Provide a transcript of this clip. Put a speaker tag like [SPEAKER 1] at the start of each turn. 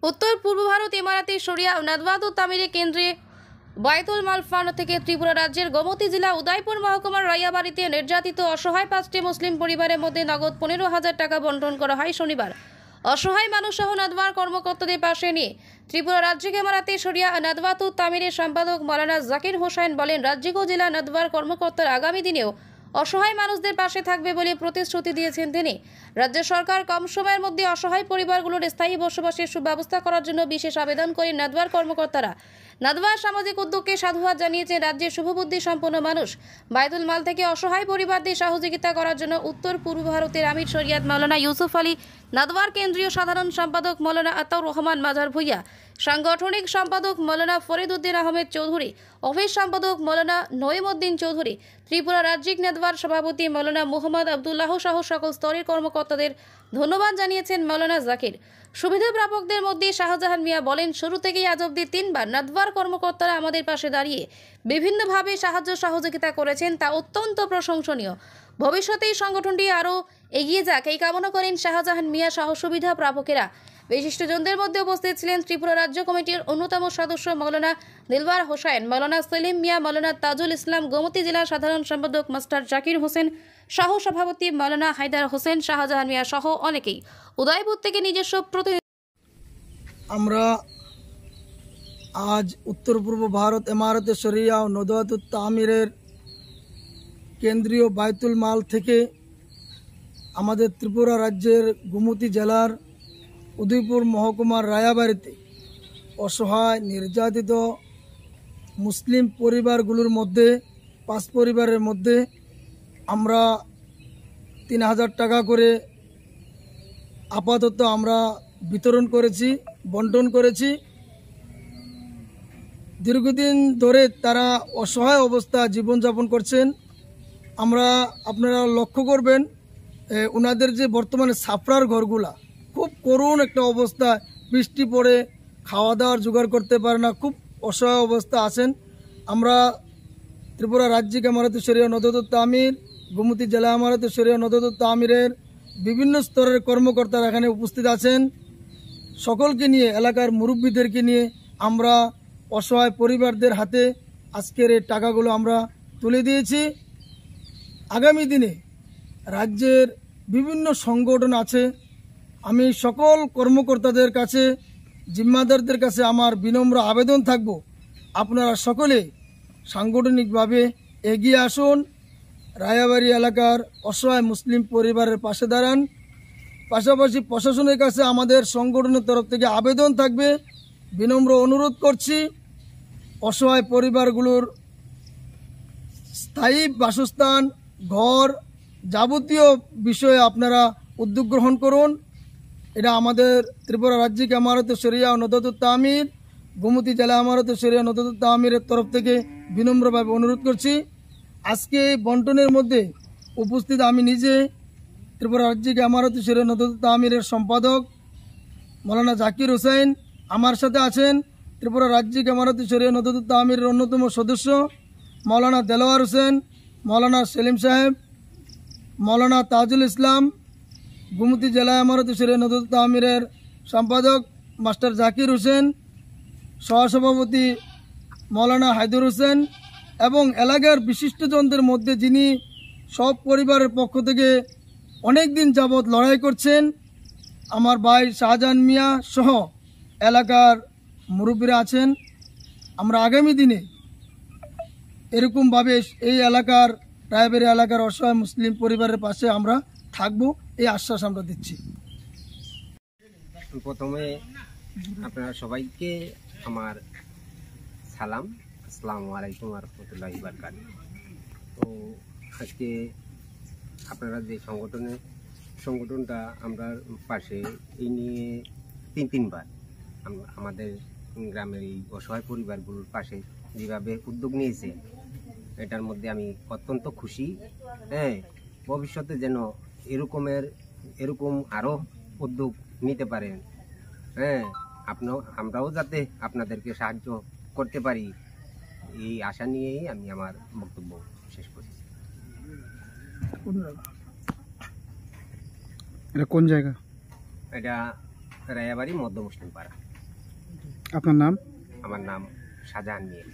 [SPEAKER 1] উত্তর পূর্ব ভারত ইমারাতি শরিয়া নাদওয়াতুত তামিরে কেন্দ্রে বায়তুল মাল ফান্ড থেকে ত্রিপুরা রাজ্যের গোমতী জেলা উদয়পুর মহকুমার রায়াবাড়িতে নির্যাতিত অসহায় 5টি মুসলিম পরিবারের মধ্যে নগদ 15,000 টাকা বন্টন করা হয় শনিবার। অসহায় মানুষ সহ নাদওয়ার কর্মকর্তাদের পাশে নিয়ে ত্রিপুরা রাজ্য ইমারাতি শরিয়া নাদওয়াতুত তামিরের সম্পাদক মাওলানা জাকির হোসেন বলেন, রাজ্য ও জেলা নাদওয়ার কর্মকর্তারা আগামী দিনেও অসহায় মানুষদের পাশে থাকবে বলে প্রতিশ্রুতি দিয়েছেন তিনি। রাজ্য সরকার কম সময়ের মধ্যে অসহায় পরিবারগুলোর স্থায়ী বসবাসের সুব্যবস্থা করার জন্য বিশেষ আবেদন করেন নাদওয়ার কর্মকর্তারা। নাদওয়ার সামাজিক উদ্যোগকে সাধুবাদ জানিয়েছেন রাজ্যের শুভবুদ্ধি সম্পন্ন মানুষ। বায়তুল মাল থেকে অসহায় পরিবারদের সহযোগিতা করার জন্য উত্তর পূর্ব ভারতের আমির শরিয়াত মাওলানা ইউসুফ আলী, নাদওয়ার কেন্দ্রীয় সাধারণ সম্পাদক মাওলানা আতাউর রহমান মাজার ভুইয়া, সাংগঠনিক সম্পাদক মাওলানা ফরিদ উদ্দিন আহমেদ চৌধুরী, অফিস সম্পাদক মাওলানা নঈমউদ্দিন চৌধুরী, ত্রিপুরা রাজ্যিক নাদওয়ার সভাপতি মাওলানা মুহাম্মদ আবদুল্লাহ সহ সকল স্তরের কর্মকর্তাদের ধন্যবাদ জানিয়েছেন মাওলানা জাকির। সুবিধা প্রাপকদের মধ্যে শাহজাহান মিয়া বলেন, শুরু থেকেই আজ অবধি 3বার নাদওয়ার কর্মকর্তারা আমাদের পাশে দাঁড়িয়ে বিভিন্নভাবে সাহায্য সহযোগিতা করেছেন, তা অত্যন্ত প্রশংসনীয়। ভবিষ্যতে এই সংগঠনটি আরও এগিয়ে যাক এই কামনা করেন শাহজাহান মিয়া সহ সুবিধা প্রাপকেরা। বিশিষ্টজনদের মধ্যে উপস্থিত ছিলেন ত্রিপুরা রাজ্য কমিটির অন্যতম সদস্য মাওলানা দিলওয়ার হোসেন, মাওলানা সেলিম মিয়া, মাওলানা তাজুল ইসলাম, গোমতী জেলা সাধারণ সম্পাদক মাস্টার জাকির হোসেন, সহ সভাপতি মাওলানা হায়দার হোসেন, শাহজাহান মিয়া সহ অনেকেই। উদয়পুর থেকে নিজস্ব প্রতিনিধি।
[SPEAKER 2] আমরা আজ উত্তর পূর্ব ভারত ইমারতে শরিয়া ও নাদওয়াতুত তামিরের কেন্দ্রীয় বায়তুল মাল থেকে আমাদের ত্রিপুরা রাজ্যের গোমতী জেলার উদয়পুর মহকুমার রায়াবাড়িতে অসহায় নির্যাতিত মুসলিম পরিবারগুলোর মধ্যে 5 পরিবারের মধ্যে আমরা 3,000 টাকা করে আপাতত আমরা বিতরণ করেছি, বন্টন করেছি। দীর্ঘদিন ধরে তারা অসহায় অবস্থা জীবনযাপন করছেন। আপনারা লক্ষ্য করবেন ওনাদের যে বর্তমানে সাফরার ঘরগুলা খুব করুণ একটা অবস্থা, বৃষ্টি পড়ে খাওয়া দাওয়ার জোগাড় করতে পারে না, খুব অসহায় অবস্থা আছেন। আমরা ত্রিপুরা রাজ্যিক ইমারতে শরিয়া নাদওয়াতুত তামির, গোমতী জেলা ইমারতে শরিয়া নাদওয়াতুত তামিরের বিভিন্ন স্তরের কর্মকর্তারা এখানে উপস্থিত আছেন। সকলকে নিয়ে, এলাকার মুরব্বীদেরকে নিয়ে আমরা অসহায় পরিবারদের হাতে আজকের এই টাকাগুলো আমরা তুলে দিয়েছি। আগামী দিনে রাজ্যের বিভিন্ন সংগঠন আছে, আমি সকল কর্মকর্তাদের কাছে, জিম্মাদারদের কাছে আমার বিনম্র আবেদন থাকব, আপনারা সকলে সাংগঠনিকভাবে এগিয়ে আসুন, রায়াবাড়ি এলাকার অসহায় মুসলিম পরিবারের পাশে দাঁড়ান। পাশাপাশি প্রশাসনের কাছে আমাদের সংগঠনের তরফ থেকে আবেদন থাকবে, বিনম্র অনুরোধ করছি, অসহায় পরিবারগুলোর স্থায়ী বাসস্থান, ঘর, যাবতীয় বিষয়ে আপনারা উদ্যোগ গ্রহণ করুন। এটা আমাদের ত্রিপুরা রাজ্যিক ইমারতে শরিয়া ও নাদওয়াতুত তামির, গোমতী জেলা ইমারতে শরিয়া নাদওয়াতুত তামিরের তরফ থেকে বিনম্রভাবে অনুরোধ করছি। আজকে এই বন্টনের মধ্যে উপস্থিত আমি নিজে, ত্রিপুরা রাজ্যিক ইমারতে শরিয়া নাদওয়াতুত তামিরের সম্পাদক মাওলানা জাকির হোসেন, আমার সাথে আছেন ত্রিপুরা রাজ্যিক ইমারতে শরিয়া নাদওয়াতুত তামিরের অন্যতম সদস্য মাওলানা দেলোয়ার হোসেন, মাওলানা সেলিম সাহেব, মাওলানা তাজুল ইসলাম, গোমতী জেলা ইমারতে শরিয়া নাদওয়াতুত তামিরের সম্পাদক মাস্টার জাকির হোসেন, সহসভাপতি মাওলানা হায়দার হোসেন এবং এলাকার বিশিষ্টজনদের মধ্যে যিনি সব পরিবারের পক্ষ থেকে অনেক দিন যাবৎ লড়াই করছেন, আমার ভাই শাহজাহান মিয়া সহ এলাকার মুরব্বীরা আছেন। আমরা আগামী দিনে এরকমভাবে এই এলাকার, রায়বাড়ি এলাকার অসহায় মুসলিম পরিবারের পাশে আমরা থাকব, এই আশ্বাস আমরা দিচ্ছি।
[SPEAKER 3] প্রথমে আপনারা সবাইকে আমার সালাম, আসসালামু আলাইকুম ওয়া রাহমাতুল্লাহি ওয়া বারাকাতুহু। তো আজকে আপনারা যে সংগঠনটা আমরা পাশে এই নিয়ে 3বার আমাদের গ্রামের এই অসহায় পরিবারগুলোর পাশে যেভাবে উদ্যোগ নিয়েছে, এটার মধ্যে আমি অত্যন্ত খুশি। ভবিষ্যতে যেন এরকম আরও উদ্যোগ নিতে পারেন, আমরাও যাতে আপনাদেরকে সাহায্য করতে পারি, এই আশা নিয়েই আমি আমার বক্তব্য শেষ করছি।
[SPEAKER 4] এটা কোন জায়গা?
[SPEAKER 3] এটা রায়াবাড়ি মধ্য মুসলিম পাড়া।
[SPEAKER 4] আপনার নাম?
[SPEAKER 3] আমার নাম শাহজাহান মিয়া।